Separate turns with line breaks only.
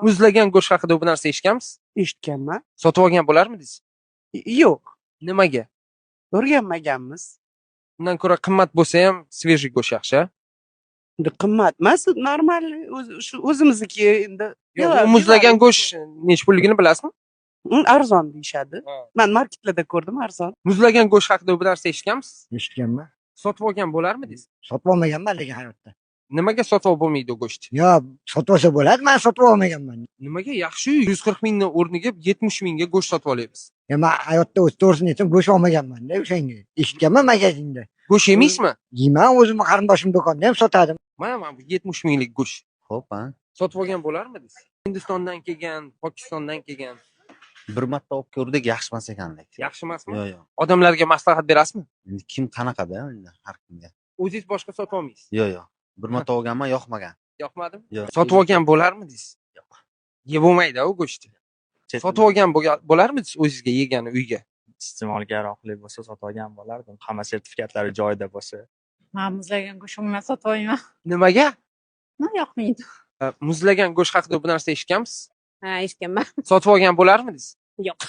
Muzlagan go'sht haqida bu narsa eshitganmisiz?
Eshitganman.
Sotib olgan bo'larmidingiz?
Yo'q,
Nimaga?
o'rganmaganmiz.
Undan ko'ra qimmat bo'lsa ham svejiy go'sht yaxshi.
Endi qimmat emas, normal shu o'zimizniki endi.
Yo'q, u muzlagan go'sht necha pulligini bilasizmi?
Arzon deyishadi. Men marketlarda ko'rdim, arzon.
Muzlagan go'sht haqida bu narsa eshitganmisiz?
Eshitganman.
Sotib olgan bo'larmidingiz?
Sotib olmaganman lekin hayotda.
Nimaga sotib olib bo'lmaydi u go'sht?
Yo, sotib olsa bo'ladi, men sotib olmaganman.
Nimaga? Yaxshi, 140 mingni o'rniga 70 mingga go'sht sotib olyapmiz.
Men hayotda o'z to'g'risini aytsam, go'sht olmaganman-da o'shanga. Eshitganman magazinda.
Go'sht yemaysizmi?
Yeyman, o'zimni qarindoshim do'konda ham sotadim.
Mana bu 70 minglik go'sht.
Xo'p, ha.
Sotib olgan bo'larmidingiz? Hindistondan kelgan, Pokistondan kelgan.
Bir marta olib ko'rdik, yaxshi emas ekanlik.
Yaxshi emasmi?
Yo'q, yo'q.
Odamlarga maslahat berasizmi?
Endi kim qanaqada endi har kimga.
O'zingiz boshqa sotib olmaysiz.
Yo'q, yo'q. Bir marta olganman, yoqmagan.
Yoqmadimi?
Yo'q.
Sotib olgan bo'larmidingiz?
Yo'q.
Yeb bo'lmaydi u go'shtni. Sotib olgan bo'larmidingiz o'zingizga yegani uyga?
Iste'molga yaroqli bo'lsa sotib olgan bo'lardim. Hamma sertifikatlari joyida bo'lsa.
Men muzlagan go'sht umuman sotib olmayman.
Nimaga?
Yoqmaydi.
Muzlagan go'sht haqida bu narsa eshitganmisiz?
Ha, eshitganman.
Sotib olgan bo'larmidingiz?
Yo'q.